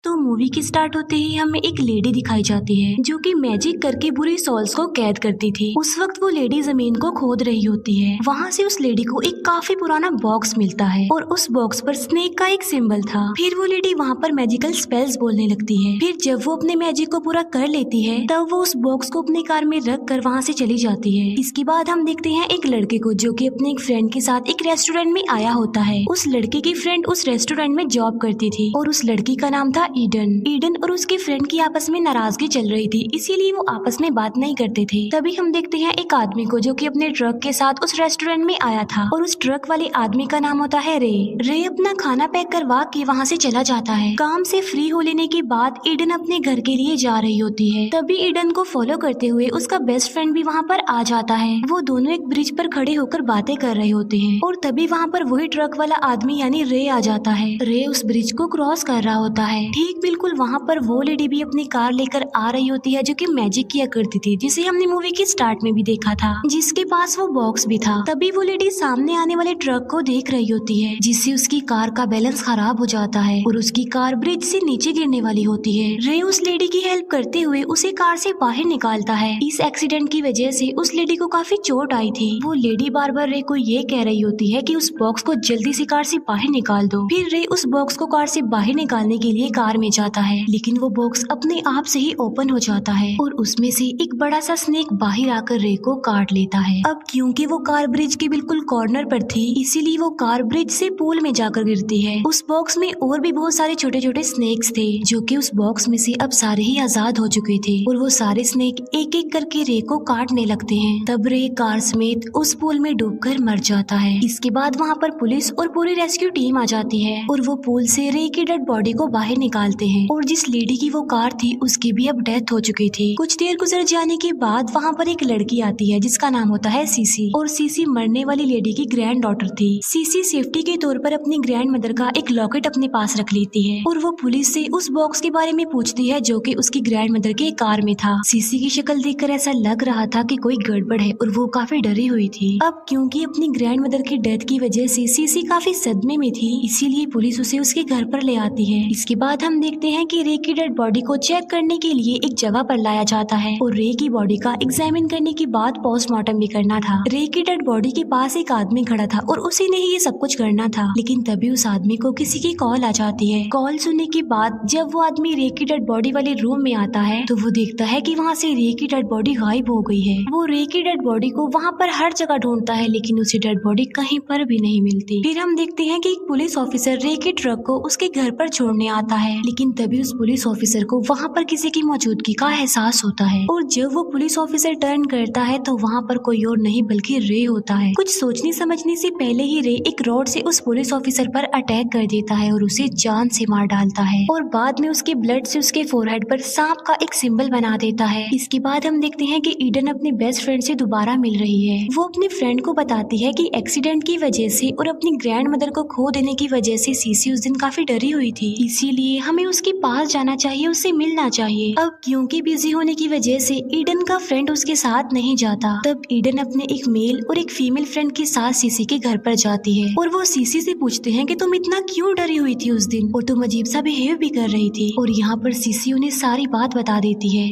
तो मूवी की स्टार्ट होते ही हमें एक लेडी दिखाई जाती है जो कि मैजिक करके बुरी सोल्स को कैद करती थी। उस वक्त वो लेडी जमीन को खोद रही होती है। वहाँ से उस लेडी को एक काफी पुराना बॉक्स मिलता है और उस बॉक्स पर स्नेक का एक सिंबल था। फिर वो लेडी वहाँ पर मैजिकल स्पेल्स बोलने लगती है। फिर जब वो अपने मैजिक को पूरा कर लेती है तब वो उस बॉक्स को अपनी कार में रख कर वहाँ से चली जाती है। इसके बाद हम देखते हैं एक लड़के को जो कि अपने एक फ्रेंड के साथ एक रेस्टोरेंट में आया होता है। उस लड़के की फ्रेंड उस रेस्टोरेंट में जॉब करती थी और उस लड़की का नाम था ईडन और उसके फ्रेंड की आपस में नाराजगी चल रही थी, इसीलिए वो आपस में बात नहीं करते थे। तभी हम देखते हैं एक आदमी को जो कि अपने ट्रक के साथ उस रेस्टोरेंट में आया था और उस ट्रक वाले आदमी का नाम होता है रे अपना खाना पैक करवा के वहाँ से चला जाता है। काम से फ्री हो लेने के बाद ईडन अपने घर के लिए जा रही होती है। तभी ईडन को फॉलो करते हुए उसका बेस्ट फ्रेंड भी वहाँ पर आ जाता है। वो दोनों एक ब्रिज पर खड़े होकर बातें कर रहे होते हैं और तभी वहाँ पर वही ट्रक वाला आदमी यानी रे आ जाता है। रे उस ब्रिज को क्रॉस कर रहा होता है। ठीक बिल्कुल वहाँ पर वो लेडी भी अपनी कार लेकर आ रही होती है जो कि मैजिक किया करती थी, जिसे हमने मूवी की स्टार्ट में भी देखा था, जिसके पास वो बॉक्स भी था। तभी वो लेडी सामने आने वाले ट्रक को देख रही होती है जिससे उसकी कार का बैलेंस खराब हो जाता है और उसकी कार ब्रिज से नीचे गिरने वाली होती है। रे उस लेडी की हेल्प करते हुए उसे कार से बाहर निकालता है। इस एक्सीडेंट की वजह से उस लेडी को काफी चोट आई थी। वो लेडी बार बार रे को ये कह रही होती है कि उस बॉक्स को जल्दी से कार से बाहर निकाल दो। फिर रे उस बॉक्स को कार से बाहर निकालने के लिए कार में जाता है, लेकिन वो बॉक्स अपने आप से ही ओपन हो जाता है और उसमें से एक बड़ा सा स्नेक बाहर आकर रे को काट लेता है। अब क्योंकि वो कार ब्रिज के बिल्कुल कॉर्नर पर थी, इसीलिए वो कार ब्रिज से पूल में जाकर गिरती है। उस बॉक्स में और भी बहुत सारे छोटे छोटे स्नेक्स थे जो कि उस बॉक्स में से अब सारे ही आजाद हो चुके थे और वो सारे स्नेक एक एक करके रे को काटने लगते हैं। तब रे कार समेत उस पूल में डूबकर मर जाता है। इसके बाद वहाँ पर पुलिस और पूरी रेस्क्यू टीम आ जाती है और वो पूल से रे की डेड बॉडी को बाहर निकालते हैं और जिस लेडी की वो कार थी उसकी भी अब डेथ हो चुकी थी। कुछ देर गुजर जाने के बाद वहाँ पर एक लड़की आती है जिसका नाम होता है सीसी और सीसी मरने वाली लेडी की ग्रैंड डॉटर थी। सीसी सेफ्टी के तौर पर अपनी ग्रैंड मदर का एक लॉकेट अपने पास रख लेती है और वो पुलिस से उस बॉक्स के बारे में पूछती है जो कि उसकी ग्रैंड मदर के कार में था। सीसी की शक्ल देखकर ऐसा लग रहा था कि कोई गड़बड़ है और वो काफी डरी हुई थी। अब क्योंकि अपनी ग्रैंड मदर की डेथ की वजह से सीसी काफी सदमे में थी, इसीलिए पुलिस उसे उसके घर पर ले आती है। इसके बाद हम देखते हैं कि रे की डेड बॉडी को चेक करने के लिए एक जगह पर लाया जाता है और रे की बॉडी का एग्जामिन करने के बाद पोस्टमार्टम भी करना था। रे की डेड बॉडी के पास एक आदमी खड़ा था और उसी ने ही ये सब कुछ करना था, लेकिन तभी उस आदमी को किसी की कॉल आ जाती है। कॉल सुनने के बाद जब वो आदमी रे की डेड बॉडी वाले रूम में आता है तो वो देखता है कि वहाँ से रे की डेड बॉडी गायब हो गई है। वो रे की डेड बॉडी को वहाँ पर हर जगह ढूंढता है, लेकिन उसे डेड बॉडी कहीं पर भी नहीं मिलती। फिर हम देखते हैं कि एक पुलिस ऑफिसर रे के ट्रक को उसके घर पर छोड़ने आता है, लेकिन तभी उस पुलिस ऑफिसर को वहाँ पर किसी की मौजूदगी का एहसास होता है और जब वो पुलिस ऑफिसर टर्न करता है तो वहाँ पर कोई और नहीं बल्कि रे होता है। कुछ सोचने समझने से पहले ही रे एक रॉड से उस पुलिस ऑफिसर पर अटैक कर देता है और उसे जान से मार डालता है और बाद में उसके ब्लड से उसके फोरहेड पर सांप का एक सिंबल बना देता है। इसके बाद हम देखते हैं कि ईडन अपने बेस्ट फ्रेंड से दोबारा मिल रही है। वो अपने फ्रेंड को बताती है कि एक्सीडेंट की वजह से और अपनी ग्रैंड मदर को खो देने की वजह से सीसी उस दिन काफी डरी हुई थी, इसीलिए हमें उसके पास जाना चाहिए, उससे मिलना चाहिए। अब क्योंकि बिजी होने की वजह से ईडन का फ्रेंड उसके साथ नहीं जाता। तब ईडन अपने एक मेल और एक फीमेल फ्रेंड के साथ सीसी के घर पर जाती है और वो सीसी से पूछते हैं कि तुम इतना क्यों डरी हुई थी उस दिन और तुम अजीब सा बिहेव भी कर रही थी। और यहाँ पर सीसी उन्हें सारी बात बता देती है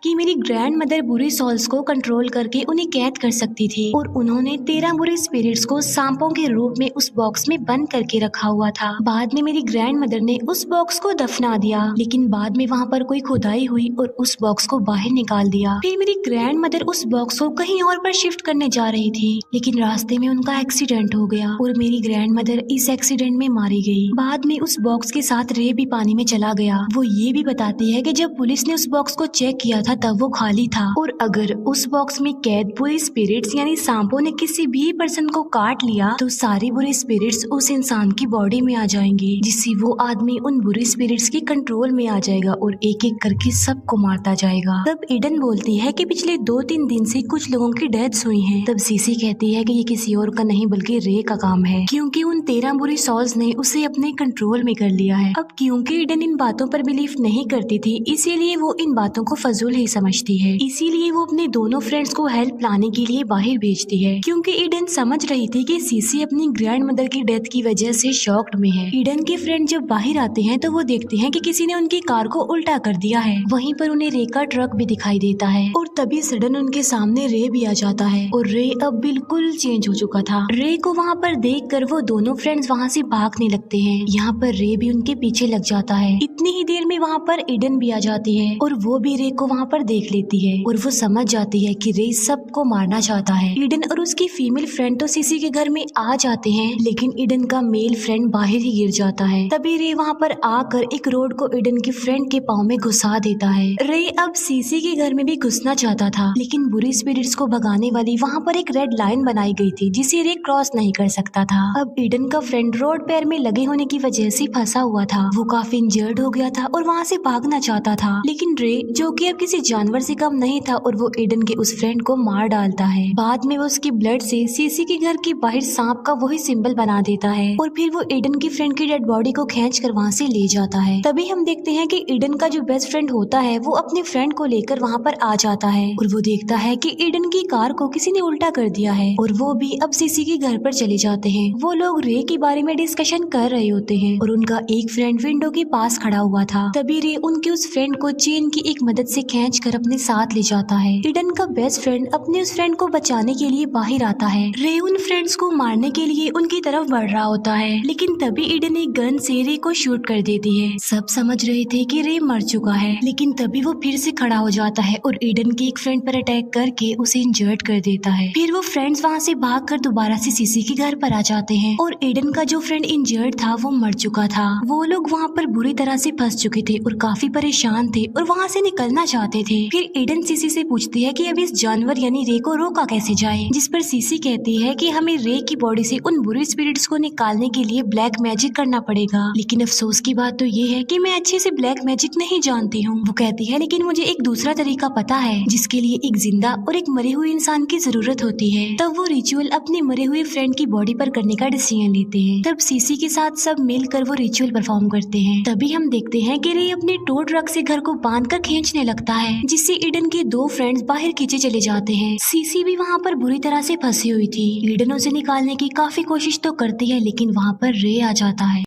कि मेरी ग्रैंड मदर बुरी सोल्स को कंट्रोल करके उन्हें कैद कर सकती थी और उन्होंने 13 बुरे स्पिरिट्स को सांपों के रूप में उस बॉक्स में बंद करके रखा हुआ था। बाद में मेरी ग्रैंड मदर ने उस बॉक्स को दफना दिया, लेकिन बाद में वहाँ पर कोई खुदाई हुई और उस बॉक्स को बाहर निकाल दिया। फिर मेरी ग्रैंड मदर उस बॉक्स को कहीं और पर शिफ्ट करने जा रही थी, लेकिन रास्ते में उनका एक्सीडेंट हो गया और मेरी ग्रैंड मदर इस एक्सीडेंट में मारी गई। बाद में उस बॉक्स के साथ रे भी पानी में चला गया। वो ये भी बताती है कि जब पुलिस ने उस बॉक्स को चेक किया था तब वो खाली था और अगर उस बॉक्स में कैद बुरे स्पिरिट्स यानी सांपों ने किसी भी पर्सन को काट लिया तो सारे बुरे स्पिरिट्स उस इंसान की बॉडी में आ जाएंगे, जिससे वो आदमी उन बुरे स्पिरिट्स के कंट्रोल में आ जाएगा और एक एक करके सबको मारता जाएगा। तब ईडन बोलती है कि पिछले 2-3 दिन से कुछ लोगों की डेथ्स हुई हैं। तब सीसी कहती है कि ये किसी और का नहीं बल्कि रे का काम है, क्योंकि उन 13 बुरी सोल्स ने उसे अपने कंट्रोल में कर लिया है। अब क्योंकि ईडन इन बातों पर बिलीव नहीं करती थी, इसीलिए वो इन बातों को फजूल ही समझती है, इसीलिए वो अपने दोनों फ्रेंड्स को हेल्प लाने के लिए बाहर भेजती है, क्योंकि ईडन समझ रही थी कि सीसी अपनी ग्रैंड मदर की डेथ की वजह से शॉक्ड में है। ईडन के फ्रेंड जब बाहर आते हैं तो वो देखते हैं कि किसी ने उनकी कार को उल्टा कर दिया है। वहीं पर उन्हें रे का ट्रक भी दिखाई देता है और तभी सडन उनके सामने रे भी आ जाता है और रे अब बिल्कुल चेंज हो चुका था। रे को वहाँ पर देखकर वो दोनों फ्रेंड्स वहाँ से भागने लगते हैं। यहाँ पर रे भी उनके पीछे लग जाता है। इतनी ही देर में वहाँ पर ईडन भी आ जाती है और वो भी रे को वहाँ पर देख लेती है और वो समझ जाती है कि रे सबको मारना चाहता है। ईडन और उसकी फीमेल फ्रेंड तो सीसी के घर में आ जाते हैं, लेकिन ईडन का मेल फ्रेंड बाहर ही गिर जाता है। तभी रे वहाँ पर आकर एक रोड को ईडन के फ्रेंड के पाँव में घुसा देता है। रे अब सीसी के घर में भी घुसना चाहता था, लेकिन बुरी स्पिरिट्स को भगाने वाली वहाँ पर एक रेड लाइन बनाई गई थी जिसे रे क्रॉस नहीं कर सकता था। अब ईडन का फ्रेंड रोड पैर में लगे होने की वजह से फंसा हुआ था। वो काफी इंजर्ड हो गया था और वहाँ से भागना चाहता था, लेकिन रे जो कि अब किसी जानवर से कम नहीं था और वो ईडन के उस फ्रेंड को मार डालता है। बाद में वो उसकी ब्लड से सीसी के घर के बाहर सांप का वही सिंबल बना देता है और फिर वो ईडन की फ्रेंड की डेड बॉडी को खींच कर वहाँ से ले जाता है। तभी हम देखते हैं कि ईडन का जो बेस्ट फ्रेंड होता है वो अपने फ्रेंड को लेकर वहाँ पर आ जाता है और वो देखता है कि ईडन की कार को किसी ने उल्टा कर दिया है और वो भी अब सीसी के घर पर चले जाते हैं। वो लोग रे के बारे में डिस्कशन कर रहे होते हैं और उनका एक फ्रेंड विंडो के पास खड़ा हुआ था। तभी रे उनके उस फ्रेंड को चेन की एक मदद से खींच कर अपने साथ ले जाता है। ईडन का बेस्ट फ्रेंड अपने उस फ्रेंड को बचाने के लिए बाहर आता है। रे उन फ्रेंड्स को मारने के लिए उनकी तरफ बढ़ रहा होता है, लेकिन तभी ईडन एक गन से रे को शूट कर देती है। सब समझ रहे थे कि रे मर चुका है, लेकिन तभी वो फिर से खड़ा हो जाता है और ईडन के एक फ्रेंड पर अटैक करके उसे इंजर्ड कर देता है। फिर वो फ्रेंड्स वहाँ से भागकर दोबारा से सीसी के घर पर आ जाते हैं और ईडन का जो फ्रेंड इंजर्ड था वो मर चुका था। वो लोग वहाँ पर बुरी तरह से फंस चुके थे और काफी परेशान थे और वहाँ से निकलना चाहते थे। फिर ईडन सीसी से पूछती है कि अब इस जानवर यानी रे को रोका कैसे जाए, जिस पर सीसी कहती है कि हमें रे की बॉडी से उन बुरी स्पिरिट्स को निकालने के लिए ब्लैक मैजिक करना पड़ेगा। लेकिन अफसोस की बात तो ये है कि मैं अच्छे से ब्लैक मैजिक नहीं जानती हूँ। वो कहती है लेकिन मुझे एक दूसरा तरीका पता है जिसके लिए एक जिंदा और एक मरे हुए इंसान की जरूरत होती है। तब वो रिचुअल अपने मरे हुए फ्रेंड की बॉडी पर करने का डिसीजन लेते हैं। तब सीसी के साथ सब मिलकर वो रिचुअल परफॉर्म करते हैं। तभी हम देखते हैं कि रे अपने टो ट्रक से घर को बांधकर खींचने लगता है, जिससे ईडन के दो फ्रेंड्स बाहर खींचे चले जाते हैं। सीसी भी वहाँ पर बुरी तरह से फंसी हुई थी। ईडन उसे निकालने की काफी कोशिश तो करती है, लेकिन वहाँ पर रे आ जाता है।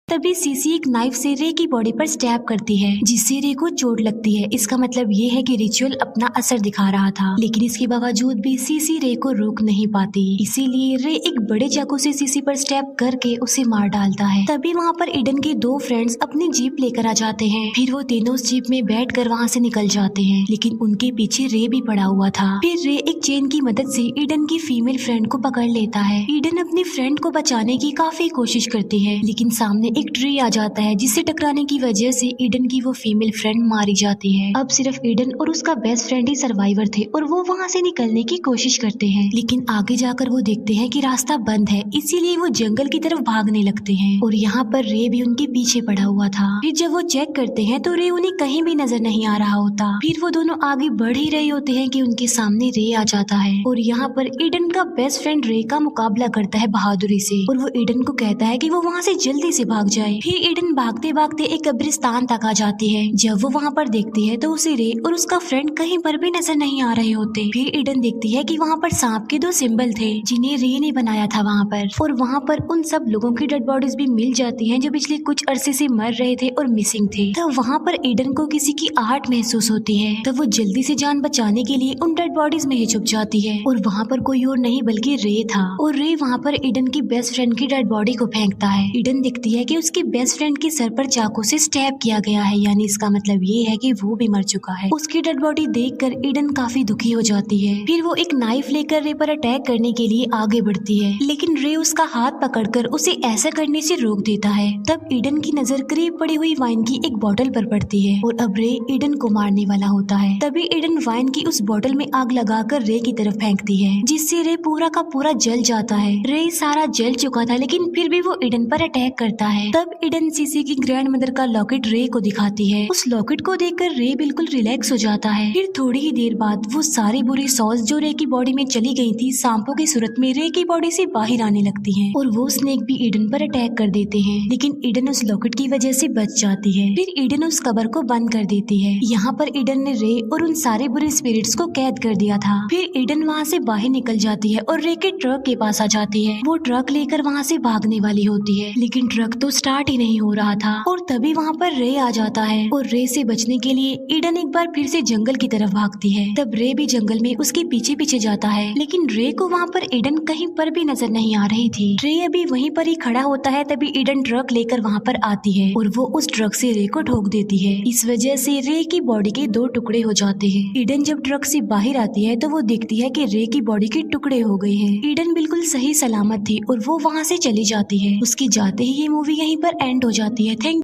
तभी सीसी एक नाइफ से रे की बॉडी पर स्टैब करती है, जिससे रे को चोट लगती है। इसका मतलब ये है कि रिचुअल अपना असर दिखा रहा था, लेकिन इसके बावजूद भी सीसी रे को रोक नहीं पाती। इसीलिए रे एक बड़े चाकू से सीसी पर स्टैब करके उसे मार डालता है। तभी वहाँ पर ईडन के दो फ्रेंड्स अपनी जीप लेकर आ जाते हैं। फिर वो तीनों उस जीप में बैठकर वहाँ से निकल जाते हैं, लेकिन उनके पीछे रे भी पड़ा हुआ था। फिर रे एक चेन की मदद से ईडन की फीमेल फ्रेंड को पकड़ लेता है। ईडन अपनी फ्रेंड को बचाने की काफी कोशिश करती है, लेकिन सामने एक ट्री आ जाता है, जिससे टकराने की वजह से ईडन की वो फीमेल फ्रेंड मारी जाती है। अब सिर्फ ईडन और उसका बेस्ट फ्रेंड ही सर्वाइवर थे और वो वहाँ से निकलने की कोशिश करते हैं, लेकिन आगे जाकर वो देखते हैं कि रास्ता बंद है, इसीलिए वो जंगल की तरफ भागने लगते हैं और यहाँ पर रे भी उनके पीछे पड़ा हुआ था। फिर जब वो चेक करते हैं तो रे उन्हें कहीं भी नजर नहीं आ रहा होता। फिर वो दोनों आगे बढ़ ही रहे होते हैं कि उनके सामने रे आ जाता है और यहाँ पर ईडन का बेस्ट फ्रेंड रे का मुकाबला करता है बहादुरी से और वो ईडन को कहता है कि वो वहाँ से जल्दी से भाग जाए। फिर ईडन भागते भागते एक कब्रिस्तान तक आ जाती है। जब वो वहाँ पर देखती है तो उसे रे और उसका फ्रेंड कहीं पर भी नजर नहीं आ रहे होते। फिर ईडन देखती है कि वहाँ पर सांप के दो सिंबल थे जिन्हें रे ने बनाया था वहाँ पर, और वहाँ पर उन सब लोगों की डेड बॉडीज भी मिल जाती हैं जो पिछले कुछ अरसे से मर रहे थे और मिसिंग थे। तब वहाँ पर ईडन को किसी की आहट महसूस होती है। तब वो जल्दी से जान बचाने के लिए उन डेड बॉडीज में ही छुप जाती है और वहाँ पर कोई और नहीं बल्कि रे था और रे वहाँ पर ईडन की बेस्ट फ्रेंड की डेड बॉडी को फेंकता है। ईडन देखती है कि उसकी बेस्ट फ्रेंड के सर पर चाकू से स्टैब किया गया है, यानी इसका मतलब ये है कि वो भी मर चुका है। उसकी डेड बॉडी देखकर ईडन काफी दुखी हो जाती है। फिर वो एक नाइफ लेकर रे पर अटैक करने के लिए आगे बढ़ती है, लेकिन रे उसका हाथ पकड़कर उसे ऐसा करने से रोक देता है। तब ईडन की नजर करीब पड़ी हुई वाइन की एक बोतल पर पड़ती है और अब रे ईडन को मारने वाला होता है। तभी ईडन वाइन की उस बोतल में आग लगाकर रे की तरफ फेंकती है, जिससे रे पूरा का पूरा जल जाता है। रे सारा जल चुका था, लेकिन फिर भी वो ईडन पर अटैक करता है तब ईडन सीसी की ग्रैंड मदर का लॉकेट रे को दिखाती है। उस लॉकेट को देखकर रे बिल्कुल रिलैक्स हो जाता है। फिर थोड़ी ही देर बाद वो सारी बुरी सॉल्स जो रे की बॉडी में चली गई थी सांपों की सूरत में रे की बॉडी से बाहर आने लगती हैं और वो स्नेक भी ईडन पर अटैक कर देते हैं, लेकिन ईडन उस लॉकेट की वजह से बच जाती है। फिर ईडन उस कबर को बंद कर देती है। यहाँ पर ईडन ने रे और उन सारे बुरे स्पिरिट्स को कैद कर दिया था। फिर ईडन वहाँ से बाहर निकल जाती है और रे के ट्रक के पास आ जाती है। वो ट्रक लेकर वहाँ से भागने वाली होती है, लेकिन ट्रक तो स्टार्ट ही नहीं हो रहा था और तभी वहाँ पर रे आ जाता है और रे से बचने के लिए ईडन एक बार फिर से जंगल की तरफ भागती है। तब रे भी जंगल में उसके पीछे पीछे जाता है, लेकिन रे को वहाँ पर ईडन कहीं पर भी नजर नहीं आ रही थी। रे अभी वहीं पर ही खड़ा होता है, तभी ईडन ट्रक लेकर वहाँ पर आती है और वो उस ट्रक से रे को ठोक देती है। इस वजह से रे की बॉडी के 2 टुकड़े हो जाते हैं। ईडन जब ट्रक से बाहर आती है तो वो देखती है कि रे की बॉडी के टुकड़े हो गए हैं। ईडन बिल्कुल सही सलामत थी और वो वहाँ से चली जाती है। उसकी जाते ही ये मूवी यहीं पर एंड हो जाती है। थैंक